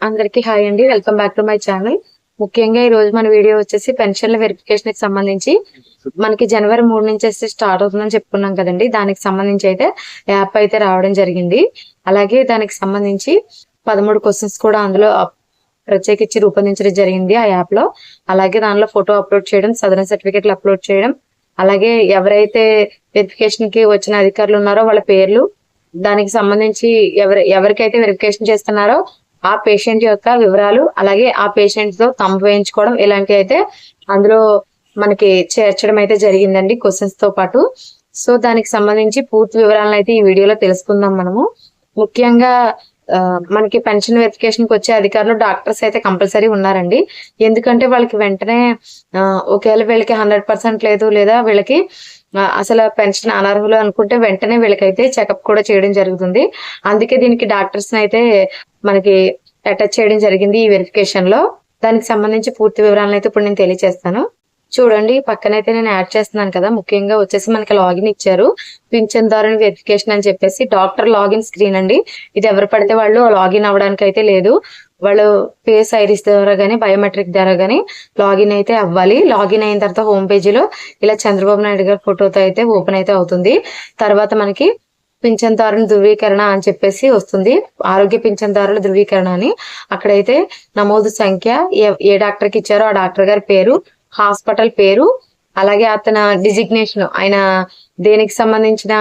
అందరికీ హాయ్ అండి. Welcome back to my channel. ముఖ్యంగా ఈ రోజు మన వీడియో వచ్చేసి పెన్షన్ల వెరిఫికేషన్ కి సంబంధించి మనకి జనవరి 3 నుంచి స్టార్ట్ అవుతుందని చెప్పుకున్నాం కదండి. దానికి సంబంధించి అయితే యాప్ అయితే రావడం జరిగింది. అలాగే దానికి సంబంధించి 13 క్వశ్చన్స్ కూడా అందులో ప్రత్యేకించి రూపొందించడం జరిగింది ఆ యాప్ లో. అలాగే దానిలో ఫోటో అప్లోడ్ చేయడం, సదరన్ సర్టిఫికెట్లు అప్లోడ్ చేయడం, అలాగే ఎవరైతే వెరిఫికేషన్ కి వచ్చిన అధికారులు ఉన్నారో వాళ్ళ పేర్లు, దానికి సంబంధించి ఎవరికైతే వెరిఫికేషన్ చేస్తున్నారో ఆ పేషెంట్ యొక్క వివరాలు, అలాగే ఆ పేషెంట్ తో తంబు వేయించుకోవడం, ఇలాంటివి అయితే అందులో మనకి చేర్చడం అయితే జరిగిందండి క్వశ్చన్స్ తో పాటు. సో దానికి సంబంధించి పూర్తి వివరాలను అయితే ఈ వీడియోలో తెలుసుకుందాం మనము. ముఖ్యంగా మనకి పెన్షన్ వెరిఫికేషన్ కి వచ్చే అధికారులు డాక్టర్స్ అయితే కంపల్సరీ ఉన్నారండి. ఎందుకంటే వాళ్ళకి వెంటనే ఒకవేళ వీళ్ళకి 100% లేదు, లేదా వీళ్ళకి అసలు పెన్షన్ అనర్హులు అనుకుంటే వెంటనే వీళ్ళకైతే చెకప్ కూడా చేయడం జరుగుతుంది. అందుకే దీనికి డాక్టర్స్ అయితే మనకి అటాచ్ చేయడం జరిగింది ఈ వెరిఫికేషన్ లో. దానికి సంబంధించి పూర్తి వివరాలను అయితే ఇప్పుడు నేను తెలియజేస్తాను. చూడండి, పక్కనైతే నేను యాడ్ చేస్తున్నాను కదా. ముఖ్యంగా వచ్చేసి మనకి లాగిన్ ఇచ్చారు, పింఛన్దారుని వెరిఫికేషన్ అని చెప్పేసి. డాక్టర్ లాగిన్ స్క్రీన్ అండి ఇది. ఎవరు పడితే వాళ్ళు లాగిన్ అవ్వడానికి అయితే లేదు. వాళ్ళు ఫేస్ ఐరిస్ ద్వారా గానీ బయోమెట్రిక్ ద్వారా గానీ లాగిన్ అయితే అవ్వాలి. లాగిన్ అయిన తర్వాత హోమ్ పేజీలో ఇలా చంద్రబాబు నాయుడు గారి ఫోటోతో అయితే ఓపెన్ అయితే అవుతుంది. తర్వాత మనకి పింఛన్దారుని ధృవీకరణ అని చెప్పేసి వస్తుంది. ఆరోగ్య పింఛన్దారుల ధృవీకరణ అని. అక్కడైతే నమోదు సంఖ్య, ఏ డాక్టర్ కి ఇచ్చారో ఆ డాక్టర్ గారి పేరు, హాస్పిటల్ పేరు, అలాగే అతని డిజిగ్నేషన్, ఆయన దేనికి సంబంధించిన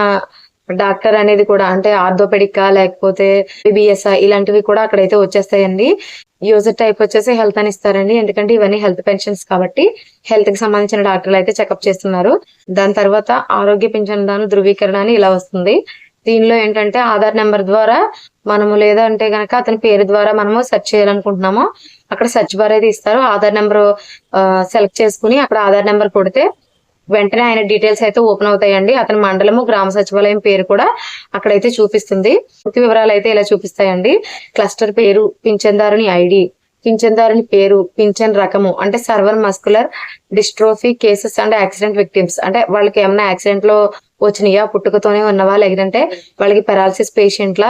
డాక్టర్ అనేది కూడా, అంటే ఆర్థోపెడికా లేకపోతే బిబిఎస్ ఇలాంటివి కూడా అక్కడైతే వచ్చేస్తాయండి. యూజర్ టైప్ వచ్చేసి హెల్త్ అని ఇస్తారండి, ఎందుకంటే ఇవన్నీ హెల్త్ పెన్షన్స్ కాబట్టి హెల్త్ కి సంబంధించిన డాక్టర్లు అయితే చెకప్ చేస్తున్నారు. దాని తర్వాత ఆరోగ్య పింఛన్దారుల ధృవీకరణ అని ఇలా వస్తుంది. దీనిలో ఏంటంటే ఆధార్ నెంబర్ ద్వారా మనము, లేదా అంటే గనక అతని పేరు ద్వారా మనము సెర్చ్ చేయాలనుకుంటున్నామో అక్కడ సెర్చ్ బార్ అయితే ఇస్తారు. ఆధార్ నెంబర్ సెలెక్ట్ చేసుకుని అక్కడ ఆధార్ నెంబర్ కొడితే వెంటనే ఆయన డీటెయిల్స్ అయితే ఓపెన్ అవుతాయండి. అతని మండలము, గ్రామ సచివాలయం పేరు కూడా అక్కడైతే చూపిస్తుంది. పూర్తి వివరాలు అయితే ఇలా చూపిస్తాయండి. క్లస్టర్ పేరు, పింఛన్దారుని ఐడి, పింఛన్దారుని పేరు, పింఛన్ రకము, అంటే server muscular dystrophy cases and accident victims, అంటే వాళ్ళకి ఏమైనా యాక్సిడెంట్ లో వచ్చినాయా, పుట్టుకతోనే ఉన్నవా, లేదంటే వాళ్ళకి పెరాలసిస్ పేషెంట్లా,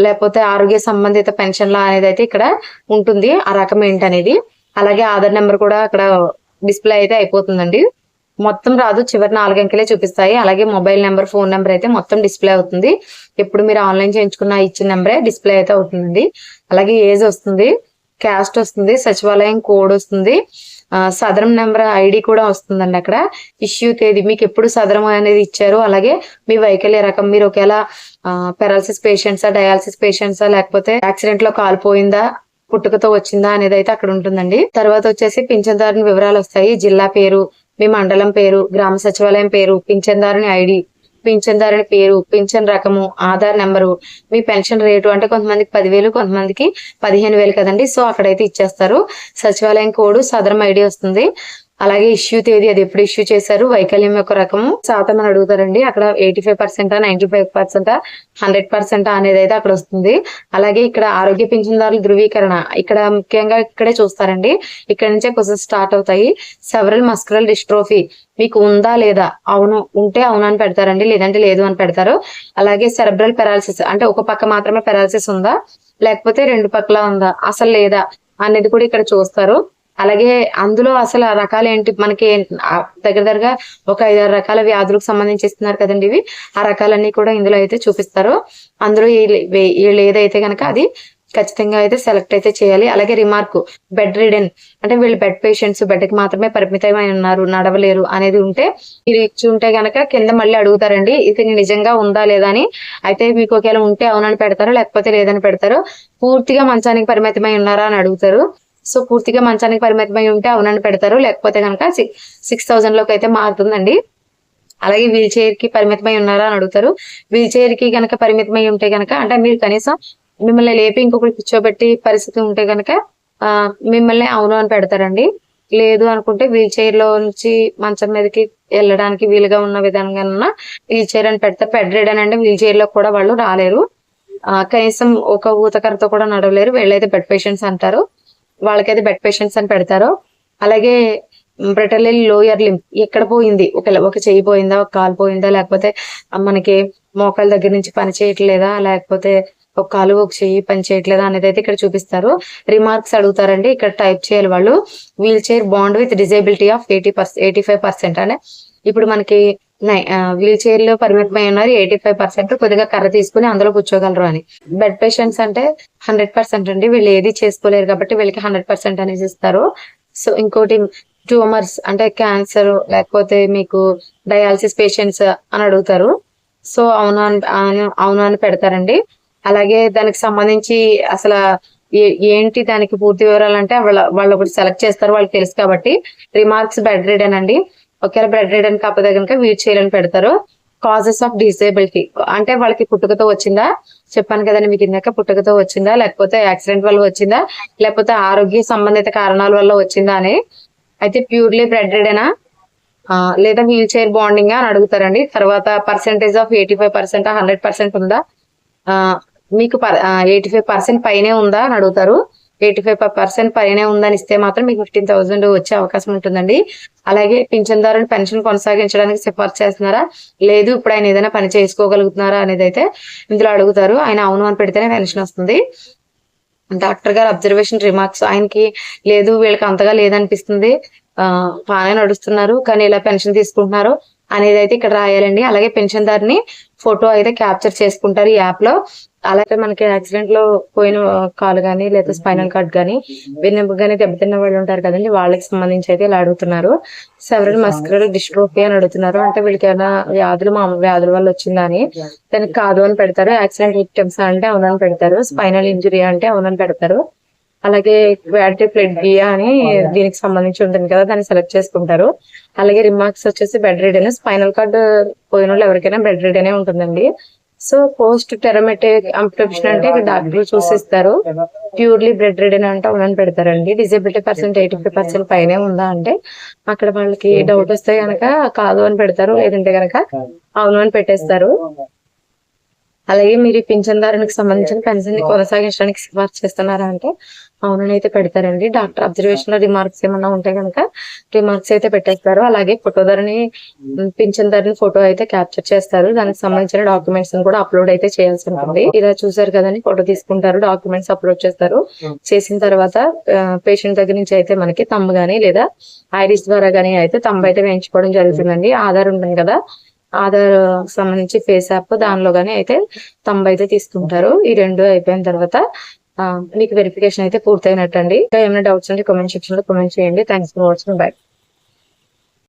లేకపోతే ఆరోగ్య సంబంధిత పెన్షన్లా అనేది అయితే ఇక్కడ ఉంటుంది. ఆ రకం ఏంటనేది. అలాగే ఆధార్ నెంబర్ కూడా అక్కడ డిస్ప్లే అయితే అయిపోతుందండి. మొత్తం రాదు, చివరి 4 అంకెలే చూపిస్తాయి. అలాగే మొబైల్ నెంబర్, ఫోన్ నెంబర్ అయితే మొత్తం డిస్ప్లే అవుతుంది. ఎప్పుడు మీరు ఆన్లైన్ చేయించుకున్న ఇచ్చిన నెంబరే డిస్ప్లే అయితే అవుతుంది. అలాగే ఏజ్ వస్తుంది, క్యాస్ట్ వస్తుంది, సచివాలయం కోడ్ వస్తుంది, సదరం నెంబర్ ఐడి కూడా వస్తుందండి. అక్కడ ఇష్యూ తేదీ, మీకు ఎప్పుడు సదరం అనేది ఇచ్చారు, అలాగే మీ వైకల్య రకం, మీరు ఒకవేళ పెరాలసిస్ పేషెంట్సా, డయాలసిస్ పేషెంట్సా, లేకపోతే యాక్సిడెంట్ లో కాలిపోయిందా, పుట్టుకతో వచ్చిందా అనేది అయితే అక్కడ ఉంటుందండి. తర్వాత వచ్చేసి పింఛన్దారుని వివరాలు వస్తాయి. జిల్లా పేరు, మీ మండలం పేరు, గ్రామ సచివాలయం పేరు, పింఛన్దారుని ఐడి, పింఛన్దారుని పేరు, పింఛన్ రకము, ఆధార్ నెంబరు, మీ పెన్షన్ రేటు, అంటే కొంతమందికి 10,000, కొంతమందికి 15,000 కదండి. సో అక్కడైతే ఇచ్చేస్తారు. సచివాలయం కోడ్, సదరం ఐడి వస్తుంది. అలాగే ఇష్యూ తేదీ, అది ఎప్పుడు ఇష్యూ చేశారు, వైకల్యం యొక్క రకము, శాతం అని అడుగుతారండి. అక్కడ 85%, 95%, 100% అనేది అయితే అక్కడ వస్తుంది. అలాగే ఇక్కడ ఆరోగ్య పింఛన్దారుల ధృవీకరణ, ఇక్కడ ముఖ్యంగా ఇక్కడే చూస్తారండి. ఇక్కడ నుంచే క్వశ్చన్స్ స్టార్ట్ అవుతాయి. సెవరల్ మస్కులర్ డిస్ట్రోఫీ, మీకు ఉందా లేదా, అవును ఉంటే అవును అని పెడతారండి, లేదంటే లేదు అని పెడతారు. అలాగే సెరెబ్రల్ పెరాలసిస్, అంటే ఒక పక్క మాత్రమే పెరాలసిస్ ఉందా, లేకపోతే 2 పక్కల ఉందా, అసలు లేదా అనేది కూడా ఇక్కడ చూస్తారు. అలాగే అందులో అసలు ఆ రకాలు ఏంటి, మనకి దగ్గరగా ఒక 5-6 రకాల వ్యాధులకు సంబంధించి ఇస్తున్నారు కదండి ఇవి. ఆ రకాలన్నీ కూడా ఇందులో అయితే చూపిస్తారు. అందులో వీళ్ళు ఏదైతే కనుక అది ఖచ్చితంగా అయితే సెలెక్ట్ అయితే చేయాలి. అలాగే రిమార్క్, బెడ్ రిడెన్, అంటే వీళ్ళు బెడ్ పేషెంట్స్, బెడ్ కి మాత్రమే పరిమితమై ఉన్నారు, నడవలేరు అనేది ఉంటే మీరు ఇచ్చి ఉంటే గనక కింద మళ్ళీ అడుగుతారండి ఇది నిజంగా ఉందా లేదా అని. అయితే మీకు ఒకవేళ ఉంటే అవునని పెడతారు, లేకపోతే లేదని పెడతారు. పూర్తిగా మంచానికి పరిమితమై ఉన్నారా అని అడుగుతారు. సో పూర్తిగా మంచానికి పరిమితమై ఉంటే అవునని పెడతారు, లేకపోతే కనుక 6,000 లోకి అయితే మారుతుందండి. అలాగే వీల్ చైర్ కి పరిమితమై ఉన్నారా అని అడుగుతారు. వీల్ చైర్ కి కనుక పరిమితమై ఉంటే కనుక, అంటే మీరు కనీసం మిమ్మల్ని లేపి ఇంకొకటి కూర్చోబెట్టి పరిస్థితి ఉంటే కనుక మిమ్మల్ని అవును అని పెడతారండి. లేదు అనుకుంటే వీల్ చైర్ లో నుంచి మంచం మీదకి వెళ్ళడానికి వీలుగా ఉన్న విధంగా ఉన్న వీల్ చైర్ అని పెడతారు. బెడ్ రిడెన్ అంటే వీల్ చైర్ లో కూడా వాళ్ళు రాలేరు, కనీసం ఒక ఊతకరతో కూడా నడవలేరు, వీళ్ళైతే బెడ్ పేషెంట్స్ అంటారు, వాళ్ళకైతే బెడ్ పేషెంట్స్ అని పెడతారు. అలాగే బ్రెటలిల్ లోయర్ లింబ్, ఎక్కడ పోయింది, ఒక చెయ్యి పోయిందా, ఒక కాలు పోయిందా, లేకపోతే మనకి మోకాల దగ్గర నుంచి పని చేయట్లేదా, లేకపోతే ఒక కాలు ఒక చెయ్యి పని చేయట్లేదు అనేది అయితే ఇక్కడ చూపిస్తారు. రిమార్క్స్ అడుగుతారండి. ఇక్కడ టైప్ చేయాలి వాళ్ళు. Wheelchair bound with disability of 85% అనే ఇప్పుడు మనకి వీల్ చైర్ లో పరిమితమై ఉన్నారు 85%. కొద్దిగా కర్ర తీసుకుని అందులో కూర్చోగలరు అని. బెడ్ పేషెంట్స్ అంటే 100% అండి. వీళ్ళు ఏది చేసుకోలేరు కాబట్టి వీళ్ళకి 100% అనేసి ఇస్తారు. సో ఇంకోటి ట్యూమర్స్ అంటే క్యాన్సర్ లేకపోతే మీకు డయాలసిస్ పేషెంట్స్ అని అడుగుతారు. సో అవును అని పెడతారండి. అలాగే దానికి సంబంధించి అసలు ఏంటి దానికి పూర్తి వివరాలు అంటే వాళ్ళు ఒకటి సెలెక్ట్ చేస్తారు, వాళ్ళకి తెలుసు కాబట్టి. రిమార్క్స్ బెడ్ రిడన్ అండి. ఒకవేళ బెడ్ రిడన్ కాకపోతే కనుక వీల్ చైర్ అని పెడతారు. కాజెస్ ఆఫ్ డిసేబిలిటీ అంటే వాళ్ళకి పుట్టుకతో వచ్చిందా, చెప్పాను కదండి మీకు ఇందాక, పుట్టుకతో వచ్చిందా లేకపోతే యాక్సిడెంట్ వల్ల వచ్చిందా లేకపోతే ఆరోగ్య సంబంధిత కారణాల వల్ల వచ్చిందా అని. అయితే ప్యూర్లీ బెడ్ రిడనా లేదా వీల్ చైర్ బాండింగ్ అని అడుగుతారండి. తర్వాత పర్సెంటేజ్ ఆఫ్ 85% 100% ఉందా, మీకు 85% పైనే ఉందా అని అడుగుతారు. 85% పైనే ఉందని ఇస్తే మాత్రం మీకు 15,000 వచ్చే అవకాశం ఉంటుందండి. అలాగే పింఛన్దారుని పెన్షన్ కొనసాగించడానికి సిఫార్సు చేస్తున్నారా, లేదు ఇప్పుడు ఆయన ఏదైనా పని చేసుకోగలుగుతున్నారా అనేది అయితే ఇందులో అడుగుతారు. ఆయన అవును అని పెడితేనే పెన్షన్ వస్తుంది. డాక్టర్ గారు అబ్జర్వేషన్ రిమార్క్స్, ఆయనకి లేదు వీళ్ళకి అంతగా లేదనిపిస్తుంది, బాగానే నడుస్తున్నారు కానీ ఇలా పెన్షన్ తీసుకుంటున్నారు అనేది అయితే ఇక్కడ రాయాలండి. అలాగే పెన్షన్దారుని ఫోటో అయితే క్యాప్చర్ చేసుకుంటారు ఈ యాప్ లో. అలాగే మనకి యాక్సిడెంట్ లో పోయిన కాలు కానీ లేదా స్పైనల్ కార్డ్ కానీ వెన్నెముక కానీ దెబ్బతిన్న వాళ్ళు ఉంటారు కదండి, వాళ్ళకి సంబంధించి అయితే ఇలా అడుగుతున్నారు. సెవరల్ మస్కులర్ డిస్ట్రోఫీ అని అడుగుతున్నారు. అంటే వీళ్ళకి ఏమైనా వ్యాధుల వల్ల వచ్చిందా అని. దానికి కాదు అని పెడతారు. యాక్సిడెంట్ విక్టిమ్స్ అంటే అవునని పెడతారు. స్పైనల్ ఇంజురీ అంటే అవునని పెడతారు. అలాగే క్వాడ్రిప్లెజియా అని దీనికి సంబంధించి ఉంటుంది కదా, దాన్ని సెలెక్ట్ చేసుకుంటారు. అలాగే రిమార్క్స్ వచ్చేసి బెడ్ రిడన్. స్పైనల్ కార్డ్ పోయిన వాళ్ళు ఎవరికైనా బెడ్ రిడనే ఉంటుందండి. సో పోస్ట్ టెరమెటిక్ అంప్యుటేషన్ అంటే డాక్టర్ చూసిస్తారు. ప్యూర్లీ బెడ్ రిడన్ అంటే అవునని పెడతారండి. డిజేబిలిటీ పర్సెంట్ 85% పైనే ఉందా అంటే అక్కడ వాళ్ళకి డౌట్ వస్తే గనక కాదు అని పెడతారు, లేదంటే గనక అవును అని పెట్టేస్తారు. అలాగే మీరు పింఛన్దారునికి సంబంధించిన పెన్షన్ ని కొనసాగించడానికి సిఫార్సు చేస్తున్నారా అంటే అవునని అయితే పెడతారండి. డాక్టర్ అబ్జర్వేషన్ లో రిమార్క్స్ ఏమన్నా ఉంటే కనుక రిమార్క్స్ అయితే పెట్టేస్తారు. అలాగే ఫోటోదారుని పింఛన్దారుని ఫోటో అయితే క్యాప్చర్ చేస్తారు. దానికి సంబంధించిన డాక్యుమెంట్స్ కూడా అప్లోడ్ అయితే చేయాల్సి ఉంటుంది. ఇలా చూసారు కదండి, ఫోటో తీసుకుంటారు, డాక్యుమెంట్స్ అప్లోడ్ చేస్తారు. చేసిన తర్వాత పేషెంట్ దగ్గర నుంచి అయితే మనకి తమ్ము గానీ లేదా ఐరిస్ ద్వారా గానీ అయితే తమ్ము అయితే వేయించుకోవడం జరుగుతుందండి. ఆధార్ ఉంటుంది కదా, ఆధార్ సంబంధించి ఫేస్ యాప్ దానిలో గానీ అయితే తమ్ము అయితే తీసుకుంటారు. ఈ రెండు అయిపోయిన తర్వాత మీకు వెరిఫికేషన్ అయితే పూర్తయినట్టండి. ఇంకా ఏమైనా డౌట్స్ ఉంటే కామెంట్ సెక్షన్ లో కామెంట్ చేయండి. Thanks for watching. బై.